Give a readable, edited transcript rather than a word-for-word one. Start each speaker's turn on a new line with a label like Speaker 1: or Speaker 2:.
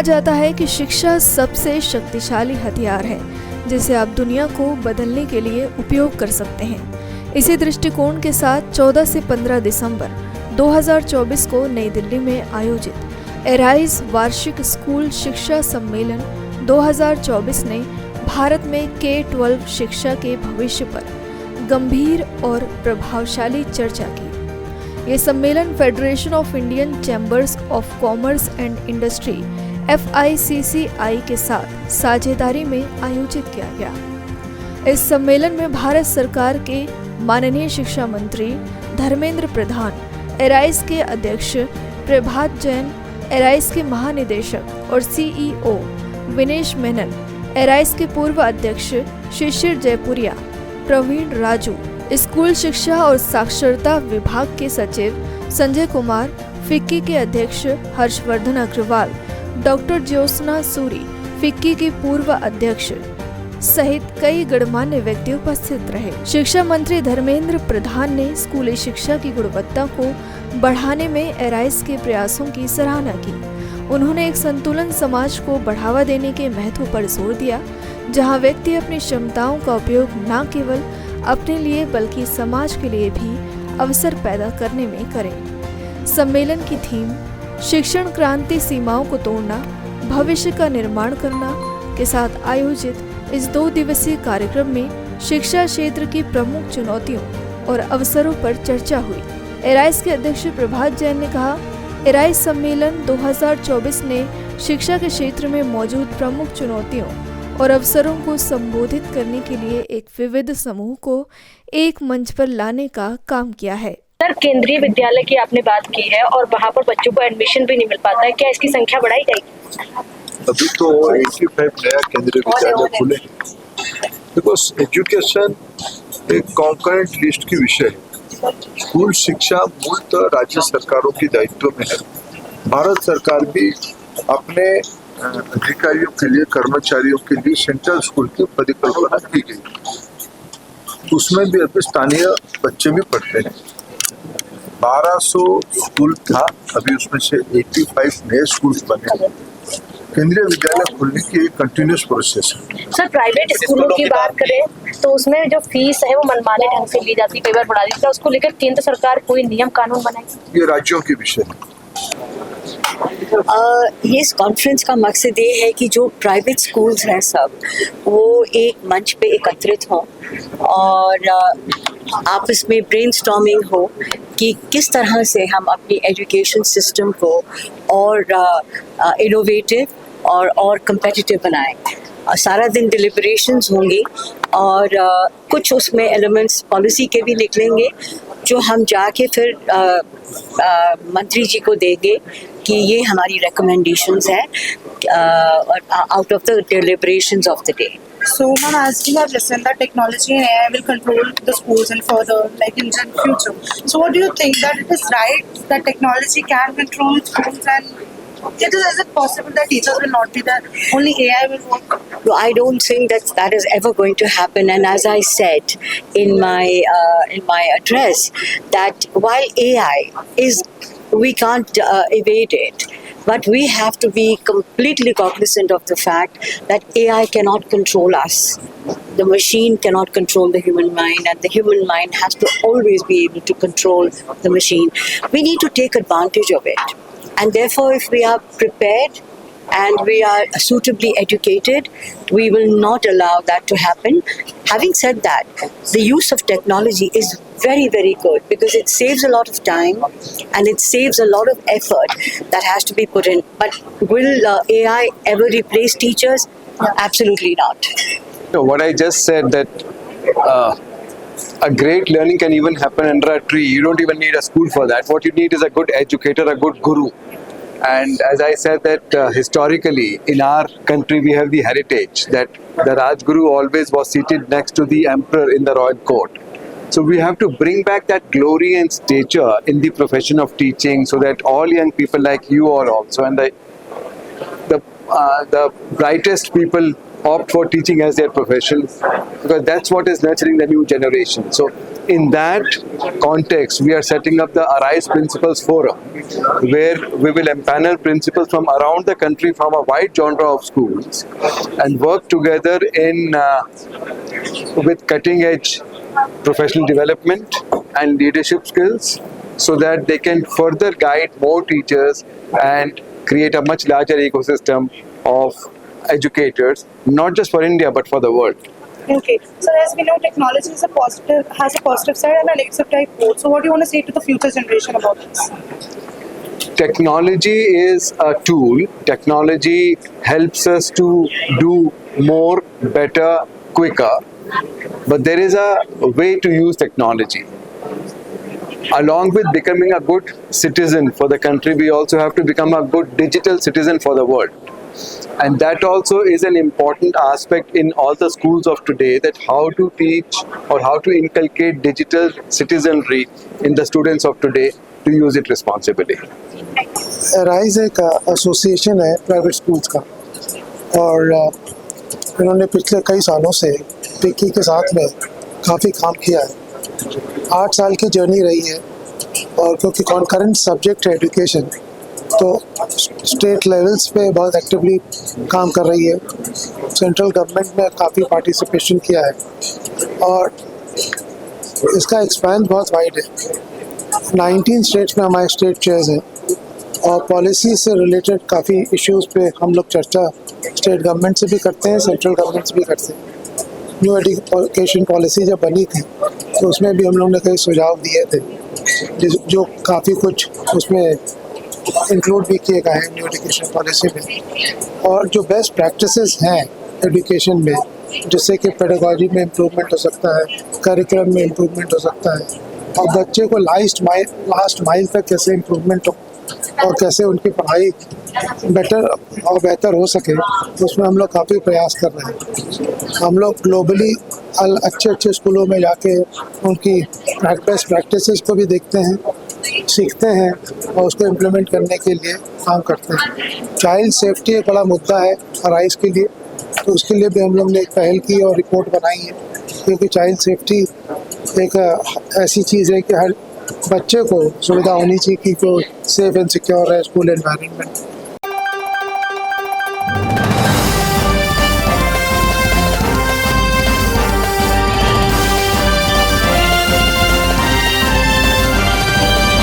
Speaker 1: कहा जाता है कि शिक्षा सबसे शक्तिशाली हथियार है जिसे आप दुनिया को बदलने के लिए उपयोग कर सकते हैं। इसी दृष्टिकोण के साथ 14 से 15 दिसंबर 2024 को नई दिल्ली में आयोजित एराइज वार्षिक स्कूल शिक्षा सम्मेलन 2024 ने भारत में K-12 शिक्षा के भविष्य पर गंभीर और प्रभावशाली चर्चा की। ये सम्मेलन federation of Indian chambers of commerce and industry FICCI के साथ साझेदारी में आयोजित किया गया। इस सम्मेलन में भारत सरकार के माननीय शिक्षा मंत्री धर्मेंद्र प्रधान, एराइज के अध्यक्ष प्रभात जैन, एराइज के महानिदेशक और CEO विनेश मेनन, एराइज के पूर्व अध्यक्ष शिशिर जयपुरिया, प्रवीण राजू, स्कूल शिक्षा और साक्षरता विभाग के सचिव संजय कुमार, फिक्की के अध्यक्ष हर्षवर्धन अग्रवाल, डॉक्टर ज्योत्सना सूरी, फिक्की की पूर्व अध्यक्ष सहित कई गणमान्य व्यक्ति उपस्थित रहे। शिक्षा मंत्री धर्मेंद्र प्रधान ने स्कूली शिक्षा की गुणवत्ता को बढ़ाने में एराइज के प्रयासों की सराहना की। उन्होंने एक संतुलन समाज को बढ़ावा देने के महत्व पर जोर दिया, जहां व्यक्ति अपनी क्षमताओं का उपयोग न केवल अपने लिए बल्कि समाज के लिए भी अवसर पैदा करने में करें। सम्मेलन की थीम शिक्षण क्रांति सीमाओं को तोड़ना, भविष्य का निर्माण करना के साथ आयोजित इस 2 दिवसीय कार्यक्रम में शिक्षा क्षेत्र की प्रमुख चुनौतियों और अवसरों पर चर्चा हुई। एराइज के अध्यक्ष प्रभात जैन ने कहा, एराइज सम्मेलन 2024 ने शिक्षा के क्षेत्र में मौजूद प्रमुख चुनौतियों और अवसरों को संबोधित करने के लिए एक विविध समूह को एक मंच पर लाने का काम किया है।
Speaker 2: सर, केंद्रीय विद्यालय की आपने बात की है और वहाँ पर बच्चों को एडमिशन भी नहीं मिल पाता है, क्या इसकी संख्या बढ़ाई जाएगी?
Speaker 3: अभी तो 85 नया केंद्रीय विद्यालय खुले हैं। देखो, एजुकेशन एक कॉन्करेंट लिस्ट की विषय है। स्कूल शिक्षा मूलतः राज्य सरकारों की दायित्व में है। भारत सरकार भी अपने अधिकारियों के लिए, कर्मचारियों के लिए सेंट्रल स्कूल की परिकल्पना की गई। उसमें भी अभी स्थानीय बच्चे भी पढ़ते हैं। 1200 स्कूल था, अभी उसमें से 85 नए स्कूल बने। केंद्रीय विद्यालय खोलने की एक कंटिन्यूस प्रोसेस है।
Speaker 2: सर, प्राइवेट स्कूलों की बात करें तो उसमें जो फीस है वो मनमाने ढंग से ली जाती है, कई बार बढ़ा दी जाती है। उसको लेकर केंद्र सरकार कोई नियम कानून बनाएगी?
Speaker 3: ये राज्यों के विषय है।
Speaker 4: ये इस कॉन्फ्रेंस का मकसद ये है कि जो प्राइवेट स्कूल्स हैं सब, वो एक मंच पे एकत्रित हों और आपस में ब्रेनस्टॉर्मिंग हो कि किस तरह से हम अपनी एजुकेशन सिस्टम को और इनोवेटिव और कम्पिटिटिव बनाएं। सारा दिन डिलिबरेशंस होंगी और कुछ उसमें एलिमेंट्स पॉलिसी के भी निकलेंगे जो हम जाके फिर मंत्री जी को देंगे कि ये हमारी recommendations हैं out of the deliberations of the day.
Speaker 5: So, ma'am, as we have listened that technology and AI will control the schools and further, like in the future. So, what do you think that it is right that technology can control schools, and is it possible that teachers will not be there, only AI will work?
Speaker 4: No, I don't think that is ever going to happen. And as I said in my address, that while AI is, we can't evade it, but we have to be completely cognizant of the fact that AI cannot control us. The machine cannot control the human mind, and the human mind has to always be able to control the machine. We need to take advantage of it. And therefore, if we are prepared and we are suitably educated, we will not allow that to happen. Having said that, the use of technology is very, very good because it saves a lot of time and it saves a lot of effort that has to be put in. But will AI ever replace teachers? Absolutely not.
Speaker 6: No, what I just said, that a great learning can even happen under a tree. You don't even need a school for that. What you need is a good educator, a good guru. And as I said that historically in our country we have the heritage that the Rajguru always was seated next to the emperor in the royal court. So we have to bring back that glory and stature in the profession of teaching so that all young people like you are also, and the brightest people opt for teaching as their profession, because that's what is nurturing the new generation. So In that context, we are setting up the Arise Principals Forum, where we will empanel principals from around the country from a wide genre of schools and work together in with cutting edge professional development and leadership skills so that they can further guide more teachers and create a much larger ecosystem of educators, not just for India but for the world.
Speaker 5: Okay, so as we know, technology is has a positive side and a negative type both. So what do you want to say to the future generation about this?
Speaker 6: Technology is a tool. Technology helps us to do more, better, quicker. But there is a way to use technology. Along with becoming a good citizen for the country, we also have to become a good digital citizen for the world. And that also is an important aspect in all the schools of today, that how to teach or how to inculcate digital citizenry in the students of today to use it responsibly.
Speaker 7: Rise एक association है private schools का, और इन्होंने पिछले कई सालों से पिकी के साथ में काफ़ी काम किया है। 8 साल की जर्नी रही है, और क्योंकि कॉन्करेंट सब्जेक्ट है एजुकेशन, तो स्टेट लेवल्स पे बहुत एक्टिवली काम कर रही है। सेंट्रल गवर्नमेंट में काफ़ी पार्टिसिपेशन किया है, और इसका एक्सपेंस बहुत वाइड है। 19 स्टेट्स में हमारे स्टेट चेयर्स हैं, और पॉलिसी से रिलेटेड काफ़ी इश्यूज़ पे हम लोग चर्चा स्टेट गवर्नमेंट से भी करते हैं, सेंट्रल गवर्नमेंट से भी करते हैं। न्यू एजुकेशन पॉलिसी जब बनी थी तो उसमें भी हम लोगों ने कई सुझाव दिए थे, जो काफ़ी कुछ उसमें इंक्लूड भी किए गए हैं न्यू एजुकेशन पॉलिसी में। और जो बेस्ट प्रैक्टिसेस हैं एजुकेशन में, जिससे कि पेडागॉजी में इम्प्रूवमेंट हो सकता है, करिकुलम में इम्प्रूवमेंट हो सकता है, और बच्चे को लास्ट माइल तक कैसे इम्प्रूवमेंट हो और कैसे उनकी पढ़ाई बेटर और बेहतर हो सके, उसमें हम लोग काफ़ी प्रयास कर रहे हैं। हम लोग ग्लोबली अच्छे स्कूलों में जाके उनकी बेस्ट प्रैक्टिसेस को भी देखते हैं, सीखते हैं, और उसको इम्प्लीमेंट करने के लिए काम करते हैं। चाइल्ड सेफ्टी एक बड़ा मुद्दा है अराइज के लिए, तो उसके लिए भी हम लोग ने एक पहल की और रिपोर्ट बनाई है, क्योंकि चाइल्ड सेफ्टी एक ऐसी चीज़ है कि हर बच्चे को सुविधा होनी चाहिए कि वो सेफ एंड सिक्योर है स्कूल एनवायरनमेंट।